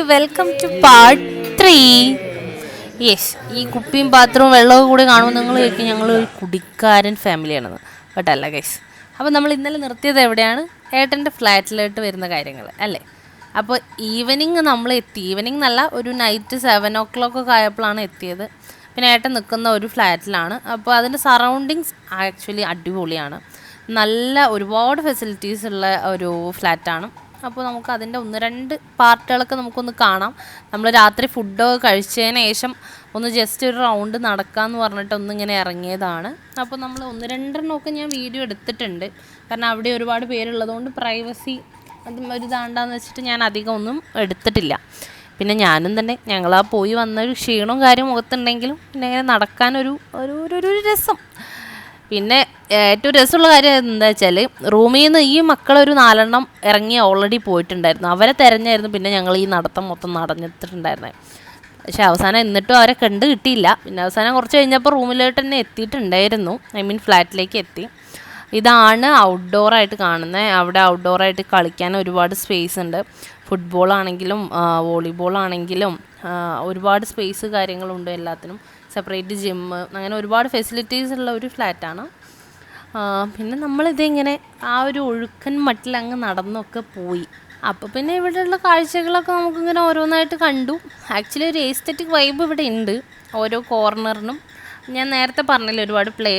Welcome to part 3. Yes, ഈ കുപ്പിയും പാത്രവും വെള്ളവും കൂടി കാണുമ്പോൾ നിങ്ങൾ ചോദിക്കും ഞങ്ങളൊരു കുടിക്കാരൻ ഫാമിലിയാണെന്ന്. ബട്ട് അല്ല ഗൈസ്. അപ്പോൾ നമ്മൾ ഇന്നലെ നിർത്തിയത് എവിടെയാണ്? ഏട്ടൻ്റെ ഫ്ലാറ്റിലോട്ട് വരുന്ന കാര്യങ്ങൾ അല്ലേ. അപ്പോൾ ഈവനിങ് നമ്മൾ എത്തി. ഈവനിങ് എന്നല്ല, ഒരു നൈറ്റ് 7 o'clock ഒക്കെ ആയപ്പോഴാണ് എത്തിയത്. പിന്നെ ഏട്ടൻ നിൽക്കുന്ന ഒരു ഫ്ലാറ്റിലാണ്. അപ്പോൾ അതിൻ്റെ സറൗണ്ടിങ്സ് ആക്ച്വലി അടിപൊളിയാണ്. നല്ല ഒരുപാട് ഫെസിലിറ്റീസ് ഉള്ള ഒരു ഫ്ലാറ്റാണ്. അപ്പോൾ നമുക്ക് അതിൻ്റെ 1-2 പാർട്ടുകളൊക്കെ നമുക്കൊന്ന് കാണാം. നമ്മൾ രാത്രി ഫുഡൊക്കെ കഴിച്ചതിന് ശേഷം ഒന്ന് ജസ്റ്റ് ഒരു റൗണ്ട് നടക്കാമെന്ന് പറഞ്ഞിട്ട് ഒന്നിങ്ങനെ ഇറങ്ങിയതാണ്. അപ്പോൾ നമ്മൾ 1-2 ഞാൻ വീഡിയോ എടുത്തിട്ടുണ്ട്. കാരണം അവിടെ ഒരുപാട് പേരുള്ളതുകൊണ്ട് പ്രൈവസി ഒരു ഇതാണ്ടാന്ന് വെച്ചിട്ട് ഞാൻ അധികം ഒന്നും എടുത്തിട്ടില്ല. പിന്നെ ഞാനും തന്നെ ഞങ്ങളാ പോയി വന്നൊരു ക്ഷീണവും കാര്യം മുഖത്തുണ്ടെങ്കിലും പിന്നെ ഇങ്ങനെ നടക്കാനൊരു ഒരു രസം. പിന്നെ ഏറ്റവും രസമുള്ള കാര്യം എന്താ വെച്ചാൽ, റൂമിൽ നിന്ന് ഈ മക്കളൊരു 4 ഇറങ്ങി ഓൾറെഡി പോയിട്ടുണ്ടായിരുന്നു. അവരെ തിരഞ്ഞായിരുന്നു പിന്നെ ഞങ്ങൾ ഈ നടത്തം മൊത്തം നടന്നിട്ടുണ്ടായിരുന്നത്. പക്ഷേ അവസാനം എന്നിട്ടും അവരെ കണ്ട് കിട്ടിയില്ല. പിന്നെ അവസാനം കുറച്ച് കഴിഞ്ഞപ്പോൾ റൂമിലോട്ട് തന്നെ എത്തിയിട്ടുണ്ടായിരുന്നു. ഫ്ലാറ്റിലേക്ക് എത്തി. ഇതാണ് ഔട്ട്ഡോറായിട്ട് കാണുന്നത്. അവിടെ ഔട്ട്ഡോറായിട്ട് കളിക്കാൻ ഒരുപാട് സ്പേസ് ഉണ്ട്. ഫുട്ബോളാണെങ്കിലും വോളിബോളാണെങ്കിലും ഒരുപാട് സ്പേസ് കാര്യങ്ങളുണ്ട്. എല്ലാത്തിനും സെപ്പറേറ്റ് ജിമ്മ്, അങ്ങനെ ഒരുപാട് ഫെസിലിറ്റീസ് ഉള്ള ഒരു ഫ്ലാറ്റാണ്. പിന്നെ നമ്മളിതിങ്ങനെ ആ ഒരു ഒഴുക്കൻ മട്ടിലങ്ങ് നടന്നൊക്കെ പോയി. അപ്പോൾ പിന്നെ ഇവിടെയുള്ള കാഴ്ചകളൊക്കെ നമുക്കിങ്ങനെ ഓരോന്നായിട്ട് കണ്ടു. ആക്ച്വലി ഒരു എസ്തെറ്റിക് വൈബ് ഇവിടെ ഉണ്ട്. ഓരോ കോർണറിനും ഞാൻ നേരത്തെ പറഞ്ഞില്ല, ഒരുപാട് പ്ലേ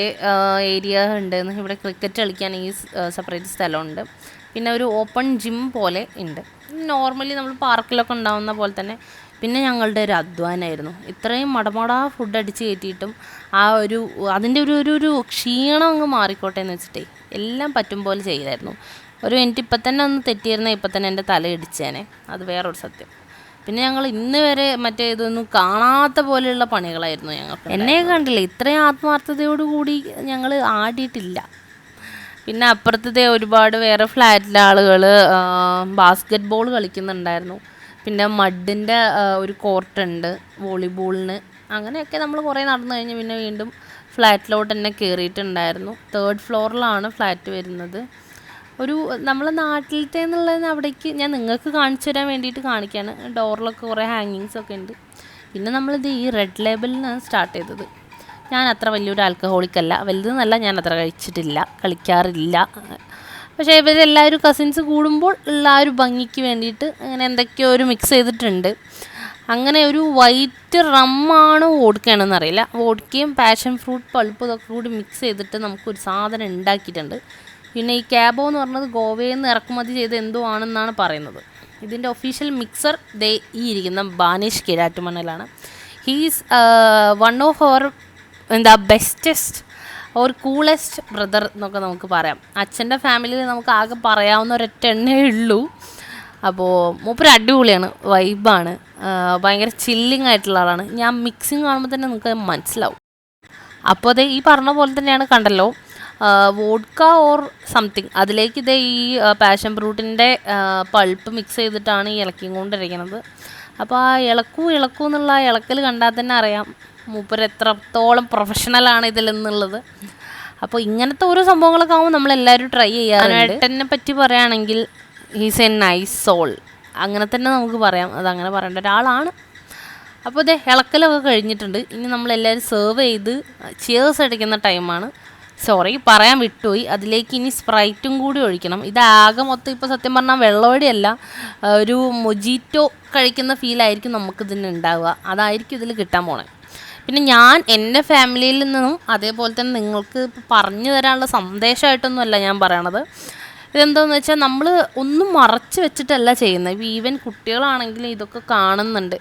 ഏരിയ ഉണ്ട്. ഇവിടെ ക്രിക്കറ്റ് കളിക്കാൻ ഈ സെപ്പറേറ്റ് സ്ഥലമുണ്ട്. പിന്നെ ഒരു ഓപ്പൺ ജിം പോലെ ഉണ്ട്. നോർമലി നമ്മൾ പാർക്കിലൊക്കെ ഉണ്ടാകുന്ന പോലെ തന്നെ. പിന്നെ ഞങ്ങളുടെ ഒരു അധ്വാനമായിരുന്നു. ഇത്രയും മടമടാ ഫുഡ് അടിച്ച് കയറ്റിയിട്ടും അതിൻ്റെ ഒരു ക്ഷീണം അങ്ങ് മാറിക്കോട്ടെ എന്ന് വെച്ചിട്ടേ എല്ലാം പറ്റും പോലെ ചെയ്തായിരുന്നു. ഒരു മിനിറ്റ് ഇപ്പം തന്നെ ഒന്ന് തെറ്റിയിരുന്നാൽ ഇപ്പം തന്നെ എൻ്റെ തല ഇടിച്ചേനെ. അത് വേറൊരു സത്യം. പിന്നെ ഞങ്ങൾ ഇന്ന് വരെ ഇതൊന്നും കാണാത്ത പോലെയുള്ള പണികളായിരുന്നു ഞങ്ങൾക്ക്. എന്നെ കണ്ടില്ല, ഇത്രയും ആത്മാർത്ഥതയോടുകൂടി ഞങ്ങൾ ആടിയിട്ടില്ല. പിന്നെ അപ്പുറത്തെ ഒരുപാട് വേറെ ഫ്ലാറ്റിലെ ആളുകൾ ബാസ്കറ്റ് ബോൾ കളിക്കുന്നുണ്ടായിരുന്നു. പിന്നെ മഡിൻ്റെ ഒരു കോർട്ടുണ്ട് വോളിബോളിന്. അങ്ങനെയൊക്കെ നമ്മൾ കുറേ നടന്നു കഴിഞ്ഞ് പിന്നെ വീണ്ടും ഫ്ലാറ്റിലോട്ട് തന്നെ കയറിയിട്ടുണ്ടായിരുന്നു. 3rd ഫ്ലോറിലാണ് ഫ്ലാറ്റ് വരുന്നത്. നമ്മളെ നാട്ടിലത്തെ എന്നുള്ളതിന് അവിടേക്ക് ഞാൻ നിങ്ങൾക്ക് കാണിച്ചു തരാൻ വേണ്ടിയിട്ട് കാണിക്കുകയാണ്. ഡോറിലൊക്കെ കുറേ ഹാങ്ങിങ്സ് ഒക്കെ ഉണ്ട്. പിന്നെ നമ്മളിത് ഈ റെഡ് ലേബലിനാണ് സ്റ്റാർട്ട് ചെയ്തത്. ഞാൻ അത്ര വലിയൊരു ആൽക്കഹോളിക്കല്ല, വലുതെന്നല്ല, ഞാൻ അത്ര കഴിച്ചിട്ടില്ല, കളിക്കാറില്ല. പക്ഷേ ഇവരെല്ലാവരും കസിൻസ് കൂടുമ്പോൾ ഉള്ള ആ ഒരു ഭംഗിക്ക് വേണ്ടിയിട്ട് അങ്ങനെ എന്തൊക്കെയോ ഒരു മിക്സ് ചെയ്തിട്ടുണ്ട്. അങ്ങനെ ഒരു വൈറ്റ് റമ്മാണോ വോഡ്ക്കയാണെന്ന് അറിയില്ല. വോഡ്ക്കയും പാഷൻ ഫ്രൂട്ട് പൾപ്പ് ഇതൊക്കെ കൂടി മിക്സ് ചെയ്തിട്ട് നമുക്കൊരു സാധനം ഉണ്ടാക്കിയിട്ടുണ്ട്. പിന്നെ ഈ ക്യാബോ എന്ന് പറഞ്ഞത് ഗോവയിൽ നിന്ന് ഇറക്കുമതി ചെയ്ത് എന്തോ ആണെന്നാണ് പറയുന്നത്. ഇതിൻ്റെ ഒഫീഷ്യൽ മിക്സർ ഈ ഇരിക്കുന്ന ബാനിഷ് കിരാറ്റുമണലാണ്. He's one of our bestest or coolest brother എന്നൊക്കെ നമുക്ക് പറയാം. അച്ഛൻ്റെ ഫാമിലിയിൽ നമുക്ക് ആകെ പറയാവുന്ന ഒരൊറ്റ എണ്ണേ ഉള്ളൂ. അപ്പോൾ മൂപ്പര് അടിപൊളിയാണ്, വൈബാണ്, ഭയങ്കര ചില്ലിങ് ആയിട്ടുള്ള ആളാണ്. ഞാൻ മിക്സിങ് കാണുമ്പോൾ തന്നെ നിങ്ങൾക്ക് മനസ്സിലാവും. അപ്പോൾ ഈ പറഞ്ഞ പോലെ തന്നെയാണ്, കണ്ടല്ലോ, വോഡ്ക ഓർ സംതിങ്, അതിലേക്ക് ഈ പാഷൻ ഫ്രൂട്ടിൻ്റെ പൾപ്പ് മിക്സ് ചെയ്തിട്ടാണ് ഈ ഇളക്കിയും കൊണ്ടിരിക്കുന്നത്. അപ്പോൾ ആ ഇളക്കൂ എന്നുള്ള ആ ഇളക്കൽ കണ്ടാൽ തന്നെ അറിയാം മൂപ്പര് എത്രത്തോളം പ്രൊഫഷണലാണ് ഇതിലെന്നുള്ളത്. അപ്പോൾ ഇങ്ങനത്തെ ഓരോ സംഭവങ്ങളൊക്കെ ആകുമ്പോൾ നമ്മളെല്ലാവരും ട്രൈ ചെയ്യാറുണ്ട്. ഏട്ടനെ പറ്റി പറയുകയാണെങ്കിൽ ഹീസ് എ നൈസ് സോൾ, അങ്ങനെ തന്നെ നമുക്ക് പറയാം. അതങ്ങനെ പറയേണ്ട ഒരാളാണ്. അപ്പോൾ ഇളക്കലൊക്കെ കഴിഞ്ഞിട്ടുണ്ട്. ഇനി നമ്മളെല്ലാവരും സെർവ് ചെയ്ത് ചിയേഴ്സ് അടിക്കുന്ന ടൈമാണ്. സോറി, പറയാൻ വിട്ടുപോയി. അതിലേക്ക് ഇനി സ്പ്രൈറ്റും കൂടി ഒഴിക്കണം. ഇതാകെ മൊത്തം ഇപ്പോൾ സത്യം പറഞ്ഞാൽ വെള്ളവടിയല്ല, ഒരു മൊജിറ്റോ കഴിക്കുന്ന ഫീലായിരിക്കും നമുക്കിതിന് ഉണ്ടാവുക. അതായിരിക്കും ഇതിൽ കിട്ടാൻ പോണേ. പിന്നെ ഞാൻ എൻ്റെ ഫാമിലിയിൽ നിന്നും അതേപോലെ തന്നെ നിങ്ങൾക്ക് ഇപ്പോൾ പറഞ്ഞു തരാനുള്ള സന്ദേശമായിട്ടൊന്നുമല്ല ഞാൻ പറയണത്. ഇതെന്താണെന്ന് വെച്ചാൽ നമ്മൾ ഒന്നും മറച്ച് വെച്ചിട്ടല്ല ചെയ്യുന്നത്. ഇപ്പോൾ ഈവൻ കുട്ടികളാണെങ്കിലും ഇതൊക്കെ കാണുന്നുണ്ട്.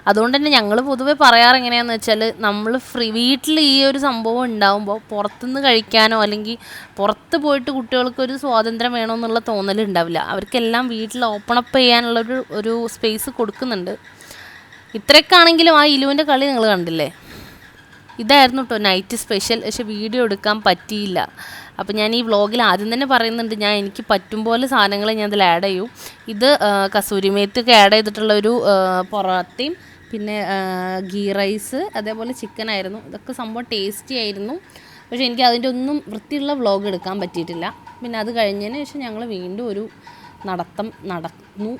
അതുകൊണ്ട് തന്നെ ഞങ്ങൾ പൊതുവെ പറയാറ് എങ്ങനെയാണെന്ന് വെച്ചാൽ, നമ്മൾ വീട്ടിൽ ഈ ഒരു സംഭവം ഉണ്ടാകുമ്പോൾ പുറത്തുനിന്ന് കഴിക്കാനോ അല്ലെങ്കിൽ പുറത്ത് പോയിട്ട് കുട്ടികൾക്കൊരു സ്വാതന്ത്ര്യം വേണമെന്നുള്ള തോന്നലുണ്ടാവില്ല. അവർക്കെല്ലാം വീട്ടിൽ ഓപ്പൺ അപ്പ് ചെയ്യാനുള്ളൊരു സ്പേസ് കൊടുക്കുന്നുണ്ട്. ഇത്രയൊക്കെ ആണെങ്കിലും ആ ഇലുവിൻ്റെ കളി നിങ്ങൾ കണ്ടില്ലേ. ഇതായിരുന്നു കേട്ടോ നൈറ്റ് സ്പെഷ്യൽ. പക്ഷെ വീഡിയോ എടുക്കാൻ പറ്റിയില്ല. അപ്പോൾ ഞാൻ ഈ വ്ളോഗിൽ ആദ്യം തന്നെ പറയുന്നുണ്ട്, എനിക്ക് പറ്റും പോലെ സാധനങ്ങൾ ഞാൻ അതിൽ ആഡ് ചെയ്യും. ഇത് കസൂരി മേത്തൊക്കെ ആഡ് ചെയ്തിട്ടുള്ളൊരു പൊറോട്ടയും പിന്നെ ഗീ റൈസ്, അതേപോലെ ചിക്കൻ ആയിരുന്നു. ഇതൊക്കെ സംഭവം ടേസ്റ്റി ആയിരുന്നു. പക്ഷേ എനിക്ക് അതിൻ്റെ ഒന്നും വൃത്തിയുള്ള വ്ളോഗ് എടുക്കാൻ പറ്റിയിട്ടില്ല. പിന്നെ അത് കഴിഞ്ഞതിന് ശേഷം ഞങ്ങൾ വീണ്ടും ഒരു നടത്തം നടന്നു.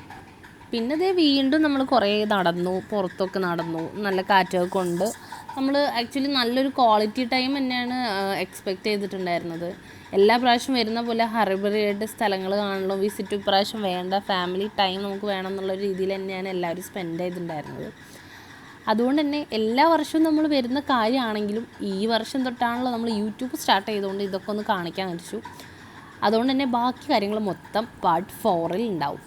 പിന്നെ ദേ വീണ്ടും നമ്മൾ കുറേ നടന്നു, പുറത്തൊക്കെ നടന്നു, നല്ല കാറ്റൊക്കെ കൊണ്ട് നമ്മൾ ആക്ച്വലി നല്ലൊരു ക്വാളിറ്റി ടൈം തന്നെയാണ് എക്സ്പെക്റ്റ് ചെയ്തിട്ടുണ്ടായിരുന്നത്. എല്ലാ പ്രാവശ്യം വരുന്ന പോലെ ഹറിബറിയായിട്ട് സ്ഥലങ്ങൾ കാണണമല്ലോ, വിസിറ്റ് ഇപ്രാവശ്യം വേണ്ട, ഫാമിലി ടൈം നമുക്ക് വേണം എന്നുള്ള രീതിയിൽ തന്നെയാണ് എല്ലാവരും സ്പെൻഡ് ചെയ്തിട്ടുണ്ടായിരുന്നത്. അതുകൊണ്ട് തന്നെ എല്ലാ വർഷവും നമ്മൾ വരുന്ന കാര്യമാണെങ്കിലും ഈ വർഷം തൊട്ടാണല്ലോ നമ്മൾ യൂട്യൂബ് സ്റ്റാർട്ട് ചെയ്തുകൊണ്ട് ഇതൊക്കെ ഒന്ന് കാണിക്കാൻ വെച്ചു. അതുകൊണ്ട് തന്നെ ബാക്കി കാര്യങ്ങൾ മൊത്തം പാർട്ട് 4 ഉണ്ടാവും.